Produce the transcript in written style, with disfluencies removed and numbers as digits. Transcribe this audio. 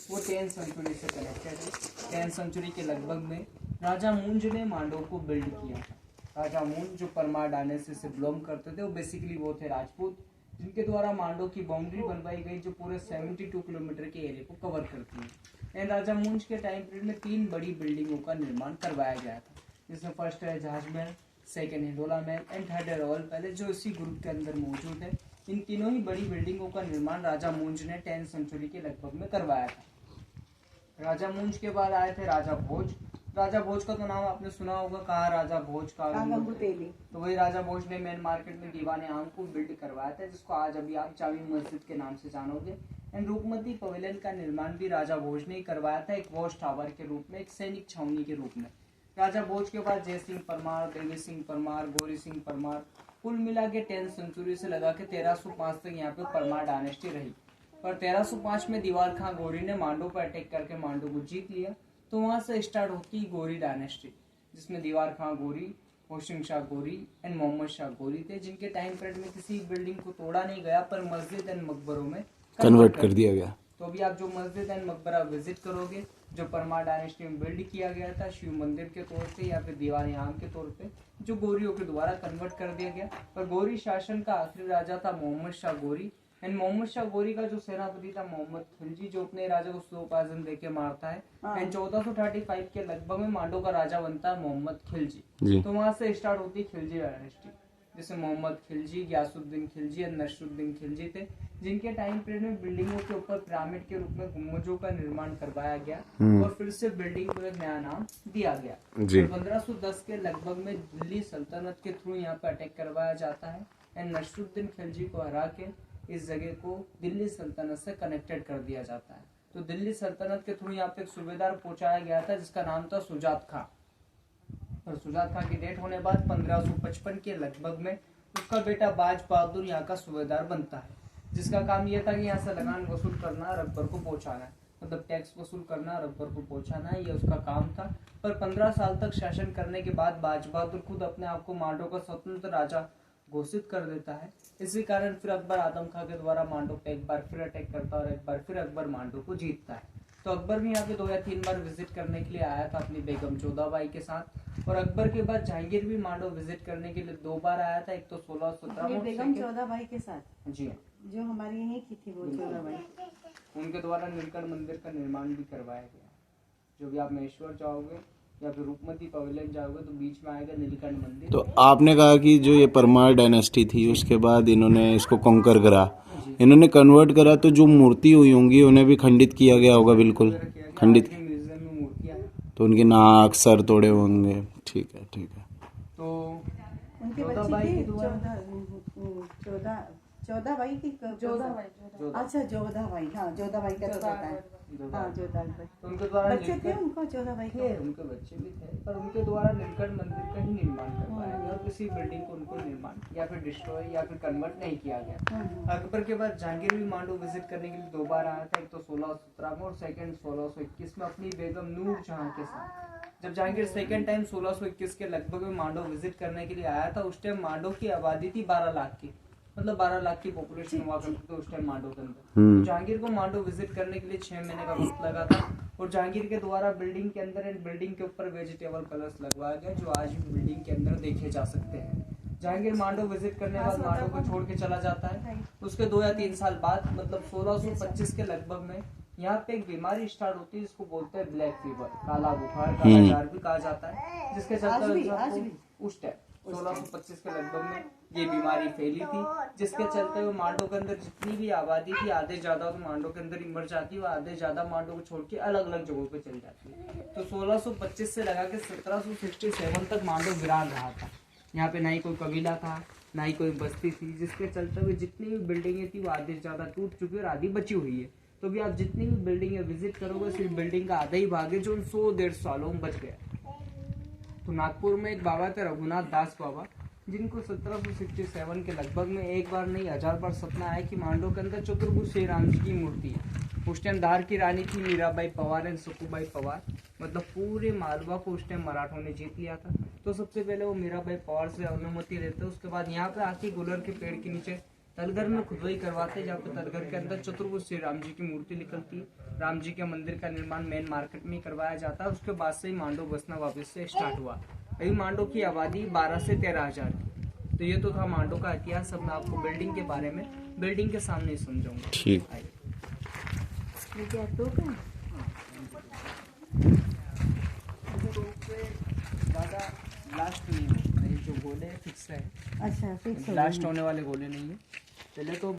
वो 10th century से connected है। 10th सेंचुरी के लगभग में राजा मूंज ने मांडव को बिल्ड किया था। राजा मूंज जो परमार डायनेस्टी से बिलोंग करते थे, वो बेसिकली वो थे राजपूत, जिनके द्वारा मांडव की बाउंड्री बनवाई गई जो पूरे 72 किलोमीटर के एरिया को कवर करती है। एंड राजा मूंज के टाइम पीरियड में 3 बड़ी बिल्डिंगों का निर्माण करवाया गया था, जिसमें फर्स्ट है जहाज महल, second Hindola Mahal and third है रॉयल पैलेस, जो इसी ग्रुप के अंदर मौजूद है। इन तीनों ही बड़ी बिल्डिंगों का निर्माण राजा मूंज ने 10th सेंचुरी के लगभग में करवाया था। राजा मूंज के बाद आए थे राजा भोज। राजा भोज का तो नाम आपने सुना होगा, कहा राजा भोज का, तो वही राजा भोज ने मेन मार्केट में दीवाने आम को बिल्ड करवाया था, जिसको आज अभी आप जामी मस्जिद के नाम से जानोगे। एंड रूपमती पवेलियन का निर्माण भी राजा भोज ने ही करवाया था, एक वॉच टावर के रूप में, एक सैनिक छावनी के रूप में। राजा भोज के बाद जय सिंह परमार, देवी सिंह परमार, गौरी सिंह परमार, कुल मिला के 10th सेंचुरी से लगा के 1305 तक यहाँ पे परमार डायनेस्टी रही। पर 1305 में दीवार खां गौरी ने मांडो पर अटैक करके मांडो को जीत लिया, तो वहां से स्टार्ट होती गौरी डायनेस्टी, जिसमें दीवार खां गौरी, होशिंग शाह गौरी एंड मोहम्मद शाह गौरी थे, जिनके टाइम पीरियड में किसी बिल्डिंग को तोड़ा नहीं गया पर मस्जिद एंड मकबरों में कन्वर्ट कर दिया गया। तो अभी आप जो मस्जिद एंड मकबरा विजिट करोगे, जो परमार डायनेस्टी में बिल्ड किया गया था शिव मंदिर के तौर पे या फिर दीवार आम के तौर पे, जो गौरियों के द्वारा कन्वर्ट कर दिया गया। पर गौरी शासन का आखिरी राजा था मोहम्मद शाह गौरी। एंड मोहम्मद शाह गौरी का जो सेनापति था मोहम्मद खिलजी, जो अपने राजा को स्लो पॉइजन देके मारता है। एंड 1435 के लगभग में मांडो का राजा बनता है मोहम्मद खिलजी। तो वहां से स्टार्ट होती है खिलजी डायनेस्टी, जिसमें मोहम्मद खिलजी, गयासुद्दीन खिलजी और नसरुद्दीन खिलजी थे, जिनके टाइम पीरियड में बिल्डिंगों के ऊपर पिरामिड के रूप में गुम्बजों का निर्माण करवाया गया और फिर से बिल्डिंग को एक नया नाम दिया गया। 1510 के लगभग में दिल्ली सल्तनत के थ्रू यहाँ पे अटैक करवाया जाता है एंड नसरुद्दीन खिलजी को हरा के इस जगह को दिल्ली सल्तनत से कनेक्टेड कर दिया जाता है। तो दिल्ली सल्तनत के थ्रू यहाँ पे एक सूबेदार पहुंचाया गया था, जिसका नाम था सुजात खां। और सुजात खां की डेथ होने बाद 1555 के लगभग में उसका बेटा बाज बहादुर यहाँ का सूबेदार बनता है, जिसका काम यह था कि यहाँ से लगान वसूल करना, रकबर को पहुंचाना है, मतलब टैक्स वसूल करना, रकबर को पहुंचाना है, ये उसका काम था। पर 15 साल तक शासन करने के बाद बाज बहादुर खुद अपने आप को मांडो का स्वतंत्र राजा घोषित कर देता है। इसी कारण फिर अकबर आदम खां के द्वारा मांडो पे एक बार फिर अटैक करता है और एक बार फिर अकबर मांडो को जीतता है। तो अकबर भी यहाँ पे 2 या 3 बार विजिट करने के लिए आया था अपनी बेगम जोधाबाई के साथ। और अकबर के बाद जहांगीर भी मांडो विजिट करने के लिए 2 बार आया था, एक तो 1617 में बेगम जोधाबाई के साथ, जी जो हमारी यहीं की थी वो जोधाबाई, उनके द्वारा नीलकंठ मंदिर का निर्माण भी करवाया गया। जो भी आप महेश्वर जाओगे या फिर रूपमती पवेलियन जाओगे तो बीच में आएगा नीलकंठ मंदिर। तो आपने कहा कि जो ये परमार डायनेस्टी थी उसके बाद इन्होंने इसको कॉन्कर करा, इन्होंने कन्वर्ट करा, तो जो मूर्ति हुई होंगी उन्हें भी खंडित किया गया होगा, बिल्कुल खंडित। म्यूजियम में मूर्तियां, तो उनके नाक सर तोड़े होंगे। ठीक है, ठीक है। तो उनके बच्चे थे 14 की, अच्छा जोधाबाई, हाँ जोधाबाई का तो पता है, हाँ जोधाबाई। तो उनके द्वारा बच्चे थे उनको, जोधाबाई थे, उनके बच्चे भी थे, पर उनके द्वारा नीलकंठ मंदिर का ही निर्माण करवाया गया और किसी बिल्डिंग को उनको निर्माण या फिर डिस्ट्रॉय या फिर कन्वर्ट नहीं किया गया। अकबर के बाद जहांगीर भी मांडो विजिट करने के लिए 2 बार आया था, एक तो 1617 में और सेकंड 1621 में अपनी बेगम नूर जहां के साथ। जब जहांगीर सेकंड टाइम 1621 के लगभग में मांडो विजिट करने के लिए आया था, उस टाइम मांडो की आबादी थी 12 लाख की, मतलब 12 लाख की पॉपुलेशन हुआ करती थी उस टाइम मांडो के अंदर। जहांगीर को मांडो विजिट करने के लिए 6 महीने का वक्त लगा था और जहांगीर के द्वारा बिल्डिंग के अंदर एंड बिल्डिंग के ऊपर वेजिटेबल कलर्स लगवाया गया, जो आज भी बिल्डिंग के अंदर देखे जा सकते हैं। जहांगीर मांडो विजिट करने के बाद मांडो को छोड़ के चला जाता है। उसके 2 या 3 साल बाद मतलब 1625 के लगभग में यहाँ पे एक बीमारी स्टार्ट होती है, जिसको बोलते हैं ब्लैक फीवर, काला बुखार, काला जार भी कहा जाता है, जिसके चलते उस टाइम 1625 के लगभग में ये बीमारी फैली थी, जिसके चलते हुए मांडो के अंदर जितनी भी आबादी थी आधे ज्यादा तो मांडो के अंदर ही मर जाती है, आधे ज्यादा मांडो को छोड़ के अलग अलग जगहों पे चली जाती है। तो 1625 से लगा के 1767 तक मांडो वीरान रहा था। यहाँ पे ना ही कोई कबीला था, ना ही कोई बस्ती थी, जिसके चलते हुए जितनी भी बिल्डिंगें थी वो आधे ज्यादा टूट चुकी है और आधी बची हुई है। तो भी आप जितनी भी बिल्डिंगें विजिट करोगे सिर्फ बिल्डिंग का आधा ही भाग है जो 100-150 सालों में बच गया। तो नागपुर में एक बाबा थे रघुनाथ दास बाबा, जिनको 1767 के लगभग में एक बार नहीं 1000 बार सपना आया कि मांडो के अंदर चतुर्भुज श्री राम जी की मूर्ति है। उस टाइम धार की रानी थी मीराबाई पवार एंड सुखूबाई पवार, मतलब पूरे मालवा को उस टाइम मराठों ने जीत लिया था। तो सबसे पहले वो मीराबाई पवार से अनुमति लेते, उसके बाद यहाँ पे आके गुलर के पेड़ के नीचे तलगर में खुदाई करवाते, जहाँ पे तलगर के अंदर चतुर्भुज श्री राम जी की मूर्ति निकलती है। राम जी के मंदिर का निर्माण मेन मार्केट में ही करवाया जाता है। उसके बाद से ही मांडव बसना वापस से स्टार्ट हुआ। अभी मांडव की आबादी 12 से 13,000 की। तो ये तो था मांडव का इतिहास। अब मैं आपको बिल्डिंग के बारे में बिल्डिंग के सामने ही समझाऊंगा। ठीक। आइए। ज़्यादा ब्लास्ट नहीं होता है, जो गोले फिक्स है, अच्छा फिक्स ब्लास्ट होने वाले गोले नहीं है। पहले तो